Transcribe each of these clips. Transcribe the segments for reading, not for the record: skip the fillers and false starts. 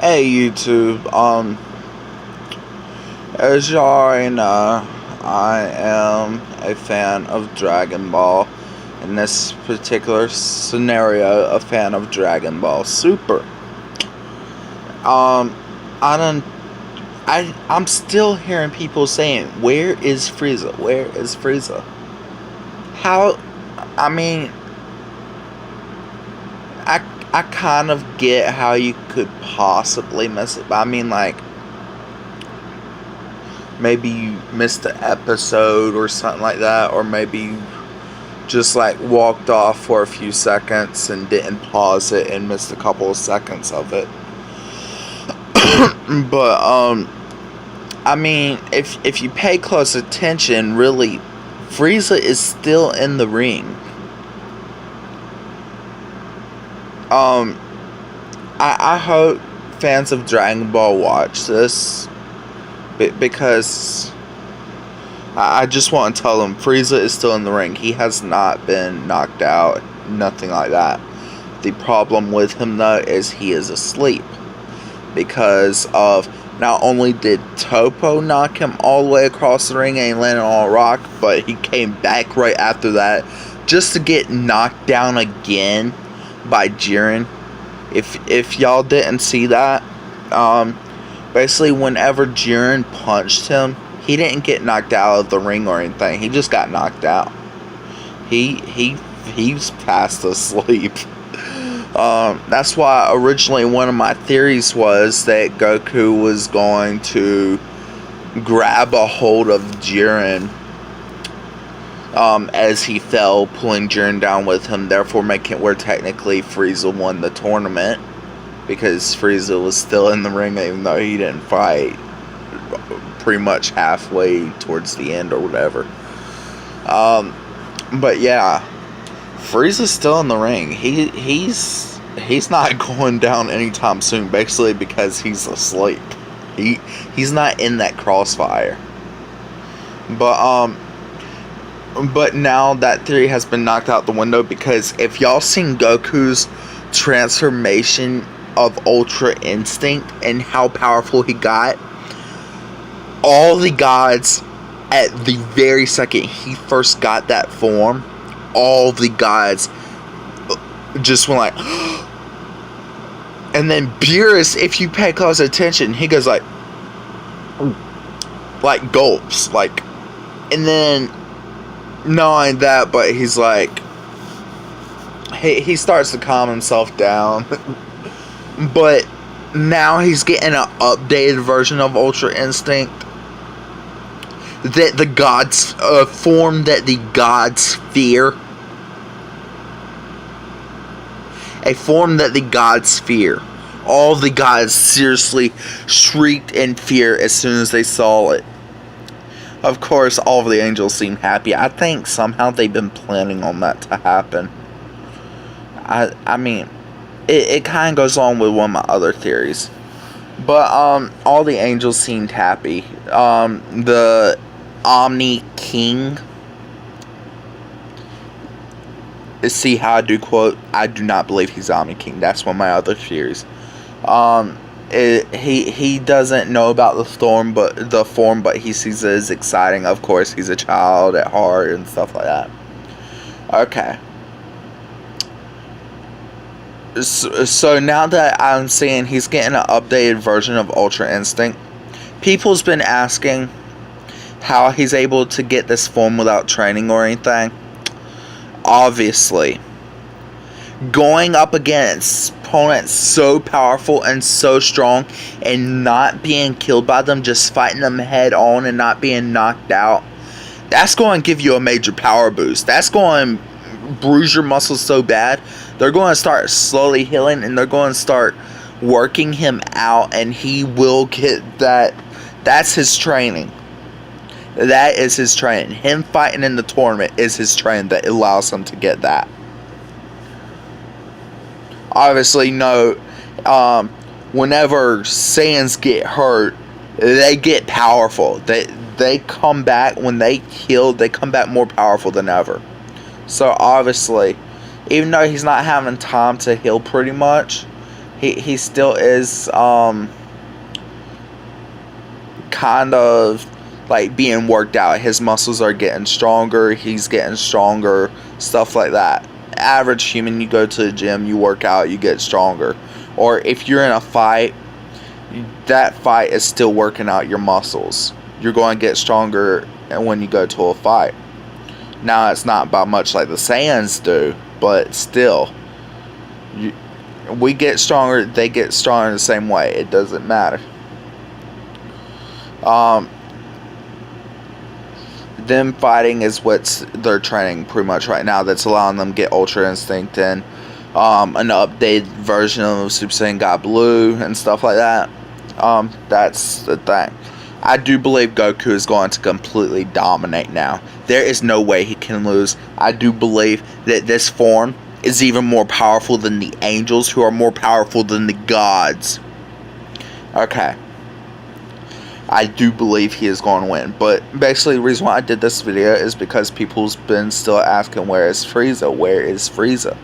Hey YouTube, as y'all already know, I am a fan of Dragon Ball. In this particular scenario, a fan of Dragon Ball Super. I don't, I'm still hearing people saying, where is Frieza? Where is Frieza? How, I mean, I kind of get how you could possibly miss it, but I mean, like, maybe you missed an episode or something like that, or maybe you just like walked off for a few seconds and didn't pause it and missed a couple of seconds of it. But I mean, if you pay close attention, really, Frieza is still in the ring. I hope fans of Dragon Ball watch this, because I just want to tell them Frieza is still in the ring. He has not been knocked out, nothing like that. The problem with him, though, is he is asleep, because of not only did Topo knock him all the way across the ring and he landed on a rock, but he came back right after that just to get knocked down again by Jiren. If y'all didn't see that, basically whenever Jiren punched him, he didn't get knocked out of the ring or anything. He just got knocked out. He's fast asleep. That's why originally one of my theories was that Goku was going to grab a hold of Jiren as he fell, pulling Jiren down with him, therefore making it where technically Frieza won the tournament, because Frieza was still in the ring even though he didn't fight pretty much halfway towards the end or whatever. But yeah, Frieza's still in the ring. He's not going down anytime soon, basically because he's asleep. He's not in that crossfire. But now that theory has been knocked out the window, because if y'all seen Goku's transformation of Ultra Instinct and how powerful he got, all the gods, at the very second he first got that form, all the gods just went like and then Beerus, if you pay close attention, he goes like gulps, like, and then not only that, but he's like, he starts to calm himself down. But now he's getting an updated version of Ultra Instinct that the gods, form that the gods fear. A form that the gods fear. All the gods seriously shrieked in fear as soon as they saw it. Of course, all of the angels seem happy. I think somehow they've been planning on that to happen. I mean, it kind of goes on with one of my other theories. But, all the angels seemed happy. The Omni King. See how I do quote, I do not believe he's Omni King. That's one of my other theories. He doesn't know about the form, but he sees it as exciting. Of course, he's a child at heart and stuff like that. Okay. So now that I'm seeing he's getting an updated version of Ultra Instinct, people's been asking how he's able to get this form without training or anything. Obviously, going up against opponents so powerful and so strong and not being killed by them, just fighting them head on and not being knocked out, that's going to give you a major power boost. That's going to bruise your muscles so bad, they're going to start slowly healing, and they're going to start working him out, and he will get that. That's his training. That is his training. Him fighting in the tournament is his training that allows him to get that. Obviously, no, whenever Saiyans get hurt, they get powerful. They come back, when they heal, they come back more powerful than ever. So obviously, even though he's not having time to heal pretty much, He still is kind of like being worked out. His muscles are getting stronger. He's getting stronger. Stuff like that. Average human, you go to the gym, you work out, you get stronger. Or if you're in a fight, that fight is still working out your muscles. You're going to get stronger when you go to a fight. Now, it's not about much like the Saiyans do, but still, we get stronger, they get stronger the same way. It doesn't matter. Them fighting is what they're training pretty much right now. That's allowing them to get Ultra Instinct and an updated version of Super Saiyan God Blue and stuff like that. That's the thing. I do believe Goku is going to completely dominate now. There is no way he can lose. I do believe that this form is even more powerful than the angels, who are more powerful than the gods. Okay. I do believe he is going to win. But basically the reason why I did this video is because people's been still asking, where is Freeza? Where is Freeza?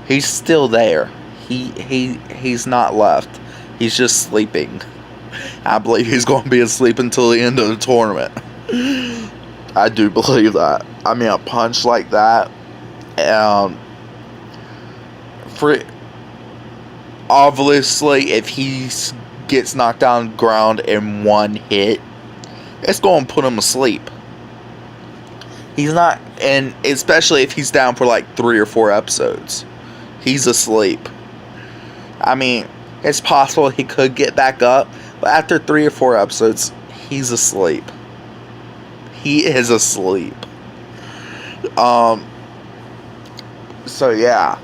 He's still there. He's not left. He's just sleeping. I believe he's going to be asleep until the end of the tournament. I do believe that. I mean, a punch like that, obviously, if he gets knocked down on the ground in one hit, it's going to put him asleep. He's not, and especially if he's down for like 3 or 4 episodes, he's asleep. I mean, it's possible he could get back up, but after 3 or 4 episodes, he's asleep. He is asleep. So yeah.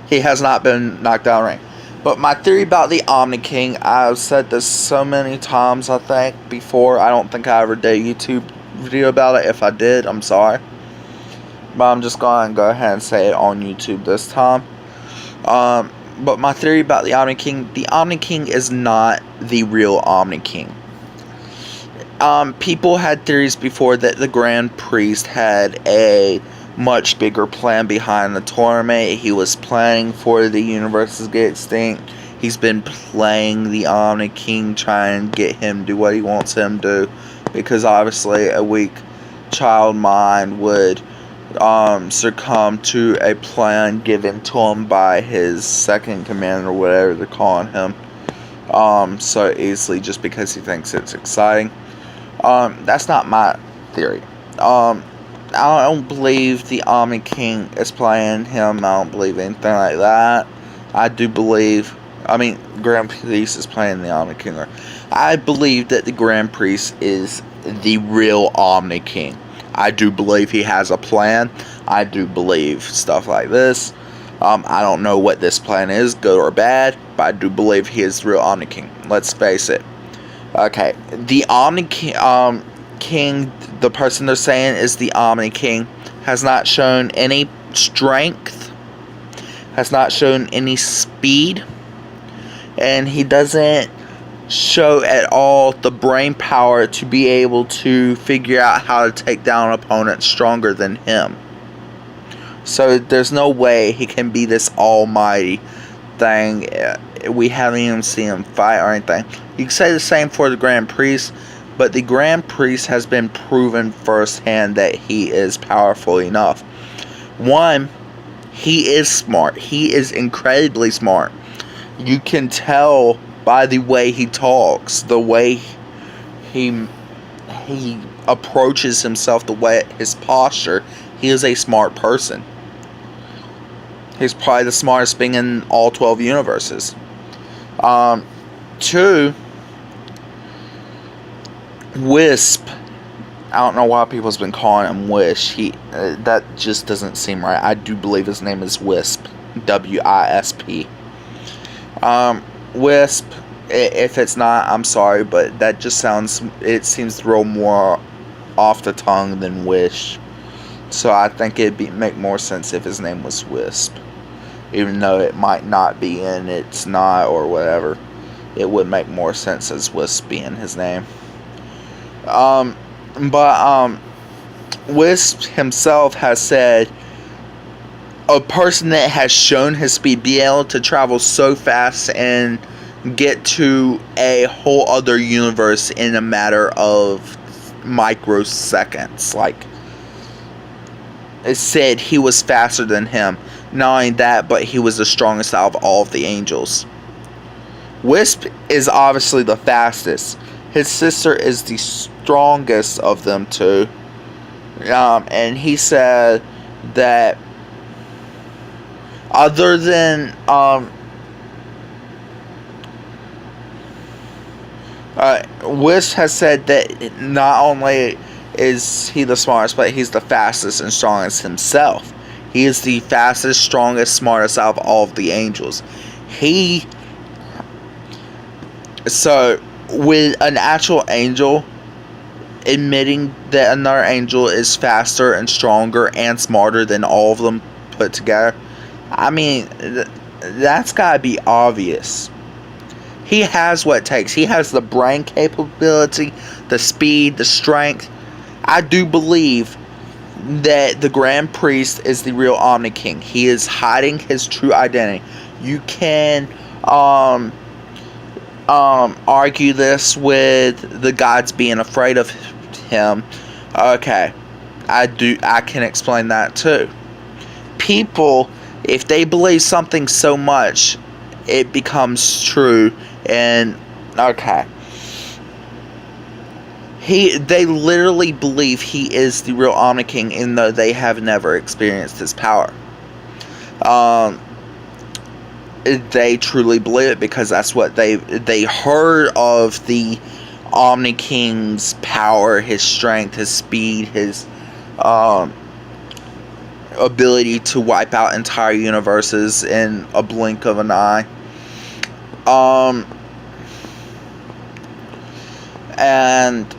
He has not been knocked down right. But my theory about the Omni King, I've said this so many times, I think, before. I don't think I ever did a YouTube video about it. If I did, I'm sorry. But I'm just going to go ahead and say it on YouTube this time. But my theory about the Omni King is not the real Omni King. People had theories before that the Grand Priest had a much bigger plan behind the tournament. He was planning for the universes to get extinct. He's been playing the Omni King, trying to get him to do what he wants him to do, because obviously a weak child mind would succumb to a plan given to him by his second commander, or whatever they're calling him, so easily, just because he thinks it's exciting. That's not my theory. I don't believe the Omni King is playing him. I don't believe anything like that. I do believe, Grand Priest is playing the Omni King. I believe that the Grand Priest is the real Omni King. I do believe he has a plan. I do believe stuff like this. I don't know what this plan is, good or bad, but I do believe he is the real Omni King. Let's face it. Okay, the Omni King, the person they're saying is the Omni King, has not shown any strength, has not shown any speed, and he doesn't show at all the brain power to be able to figure out how to take down opponents stronger than him. So there's no way he can be this almighty thing. We haven't even seen him fight or anything. You can say the same for the Grand Priest, but the Grand Priest has been proven firsthand that he is powerful enough. One, he is smart. He is incredibly smart. You can tell by the way he talks, the way he approaches himself, the way his posture. He is a smart person. He's probably the smartest being in all 12 universes. 2, Wisp. I don't know why people's been calling him Wish. That just doesn't seem right. I do believe his name is Wisp. W-I-S-P. Wisp. If it's not, I'm sorry, but that just sounds, it seems to roll more off the tongue than Wish. So I think it'd make more sense if his name was Wisp. Even though it might not be, and it's not, or whatever. It would make more sense as Wisp being his name. Wisp himself has said a person that has shown his speed, be able to travel so fast and get to a whole other universe in a matter of microseconds. Like, it said he was faster than him. Not only that, but he was the strongest out of all of the angels. Wisp is obviously the fastest. His sister is the strongest of them two. And he said that other than Wisp has said that not only is he the smartest, but he's the fastest and strongest himself. He is the fastest, strongest, smartest out of all of the angels. So, with an actual angel admitting that another angel is faster and stronger and smarter than all of them put together, I mean, that's gotta be obvious. He has what it takes. He has the brain capability, the speed, the strength. I do believe that the Grand Priest is the real Omni King. He is hiding his true identity. You can argue this with the gods being afraid of him. Okay, I can explain that too. People, if they believe something so much, it becomes true. And okay, they literally believe he is the real Omni King, even though they have never experienced his power. They truly believe it because that's what they heard of the Omni King's power, his strength, his speed, his ability to wipe out entire universes in a blink of an eye. And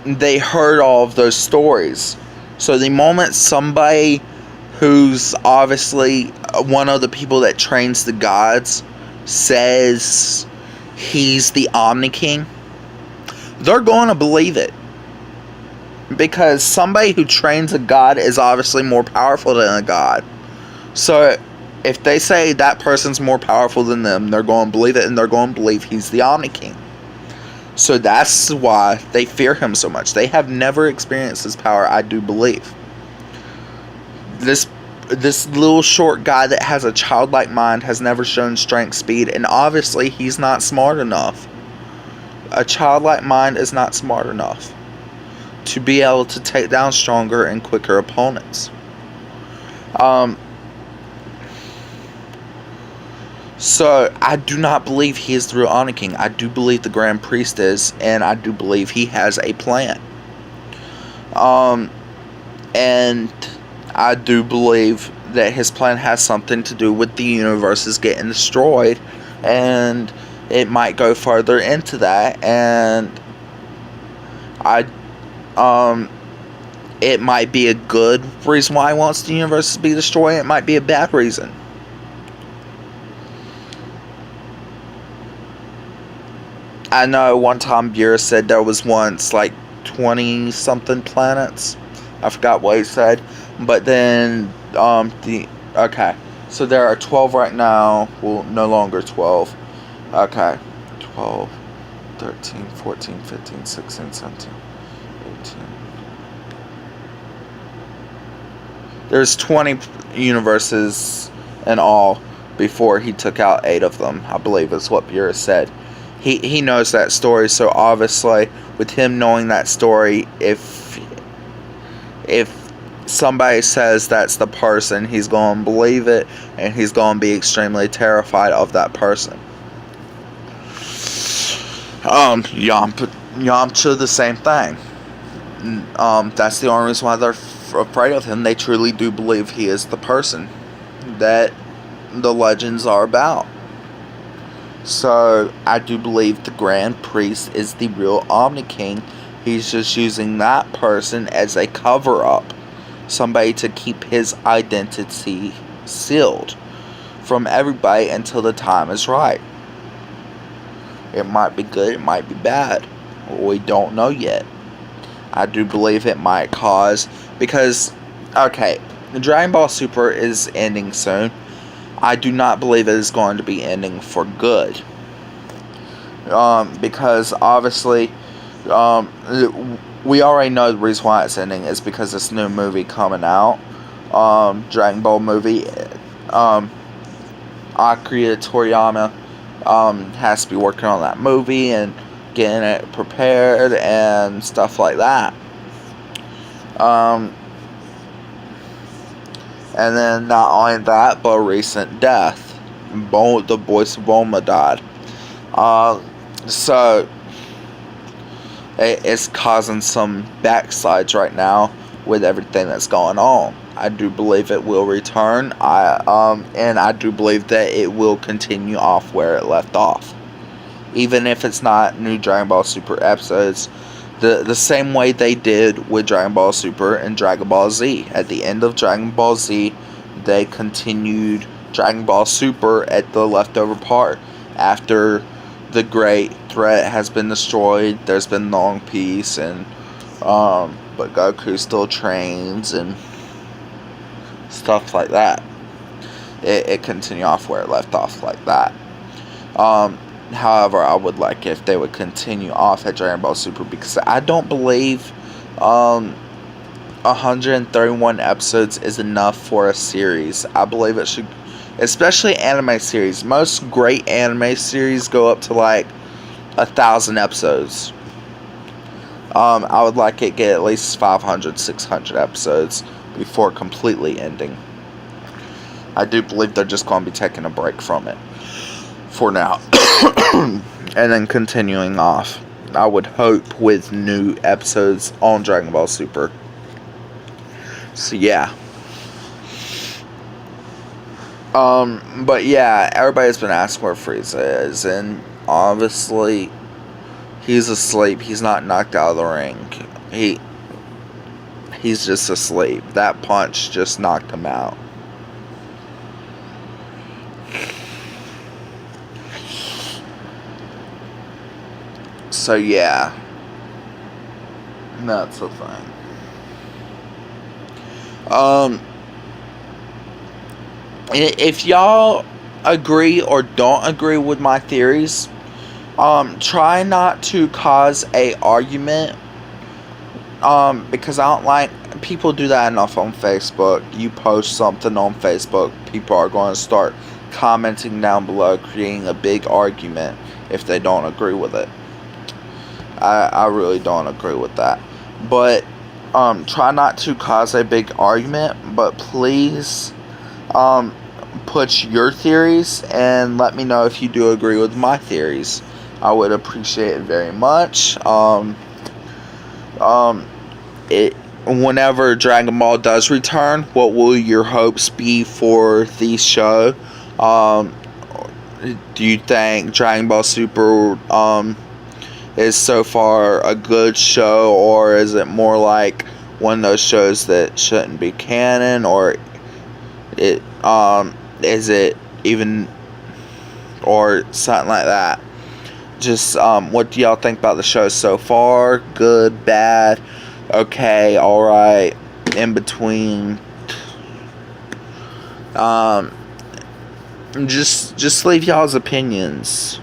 they heard all of those stories. So the moment somebody who's obviously one of the people that trains the gods says he's the Omni King, they're going to believe it. Because somebody who trains a god is obviously more powerful than a god. So if they say that person's more powerful than them, they're going to believe it, and they're going to believe he's the Omni King. So that's why they fear him so much. They have never experienced his power, I do believe. This little short guy that has a childlike mind has never shown strength, speed, and obviously he's not smart enough. A childlike mind is not smart enough to be able to take down stronger and quicker opponents. So I do not believe he is the real Omni King. I do believe the Grand Priest is, and I do believe he has a plan. And I do believe that his plan has something to do with the universes getting destroyed, and it might go further into that, and it might be a good reason why he wants the universe to be destroyed. It might be a bad reason. I know one time Buren said there was once like 20 something planets. I forgot what he said. But then okay. So there are 12 right now. Well, no longer 12. Okay. 12, 13, 14, 15, 16, 17, 18. There's 20 universes in all before he took out 8 of them, I believe is what Buren said. He knows that story, so obviously with him knowing that story, if somebody says that's the person, he's going to believe it, and he's going to be extremely terrified of that person. Yamcha, the same thing. That's the only reason why they're afraid of him. They truly do believe he is the person that the legends are about. So I do believe the Grand Priest is the real Omni King. He's just using that person as a cover-up. Somebody to keep his identity sealed from everybody until the time is right. It might be good, it might be bad. We don't know yet. I do believe it might cause... Because, okay, Dragon Ball Super is ending soon. I do not believe it is going to be ending for good. Because obviously, we already know the reason why it's ending is because this new movie coming out, Dragon Ball movie, Akira Toriyama has to be working on that movie and getting it prepared and stuff like that. And then not only that, but a recent death. The voice of Bulma died. So it's causing some backslides right now with everything that's going on. I do believe it will return. And I do believe that it will continue off where it left off. Even if it's not new Dragon Ball Super episodes, the same way they did with Dragon Ball Super and Dragon Ball Z. At the end of Dragon Ball Z, they continued Dragon Ball Super at the leftover part. After the Great Threat has been destroyed, there's been long peace, and but Goku still trains and stuff like that. It continued off where it left off like that. However, I would like if they would continue off at Dragon Ball Super, because I don't believe 131 episodes is enough for a series. I believe it should, especially anime series. Most great anime series go up to like 1,000 episodes. I would like it get at least 500, 600 episodes before completely ending. I do believe they're just going to be taking a break from it for now. And then continuing off, I would hope, with new episodes on Dragon Ball Super. So yeah. But yeah, everybody's been asking where Freeza is, and obviously he's asleep. He's not knocked out of the ring. He's just asleep. That punch just knocked him out. So yeah, that's the thing. If y'all agree or don't agree with my theories, try not to cause a argument. Because I don't like, people do that enough on Facebook. You post something on Facebook, people are going to start commenting down below, creating a big argument if they don't agree with it. I really don't agree with that. But try not to cause a big argument, but please put your theories and let me know if you do agree with my theories. I would appreciate it very much. Whenever Dragon Ball does return, what will your hopes be for the show? Do you think Dragon Ball Super is so far a good show, or is it more like one of those shows that shouldn't be canon, or is it even, or something like that? Just what do y'all think about the show so far? Good, bad, okay, alright, in between? Just leave y'all's opinions.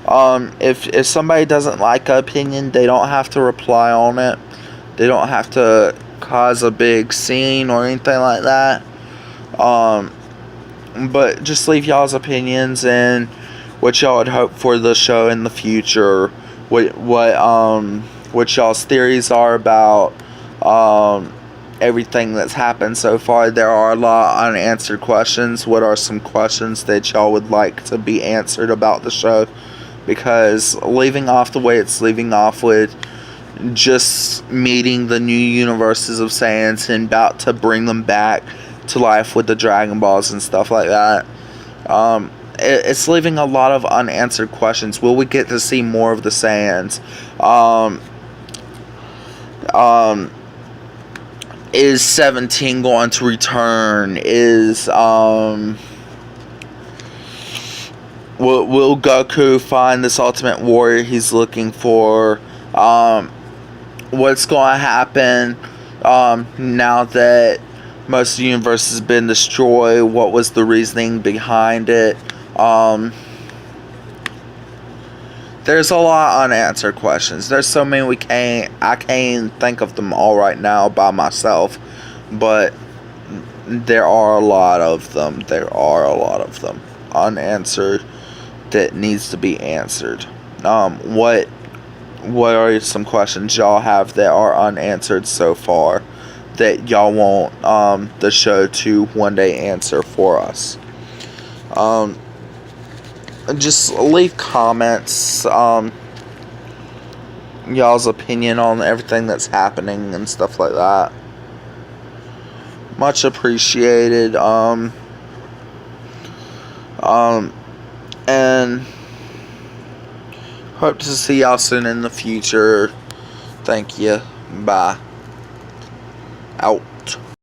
If somebody doesn't like an opinion, they don't have to reply on it. They don't have to cause a big scene or anything like that. But just leave y'all's opinions and what y'all would hope for the show in the future. What y'all's theories are about everything that's happened so far. There are a lot of unanswered questions. What are some questions that y'all would like to be answered about the show? Because leaving off the way it's leaving off with just meeting the new universes of Saiyans and about to bring them back to life with the Dragon Balls and stuff like that. It's leaving a lot of unanswered questions. Will we get to see more of the Saiyans? Is 17 going to return? Will Goku find this ultimate warrior he's looking for? What's going to happen now that most of the universe has been destroyed. What was the reasoning behind it? There's a lot of unanswered questions. There's so many I can't think of them all right now by myself, but there are a lot of them. There are a lot of them unanswered that needs to be answered. What are some questions y'all have that are unanswered so far that y'all want the show to one day answer for us? Just leave comments, y'all's opinion on everything that's happening and stuff like that. Much appreciated. And hope to see y'all soon in the future. Thank you. Bye.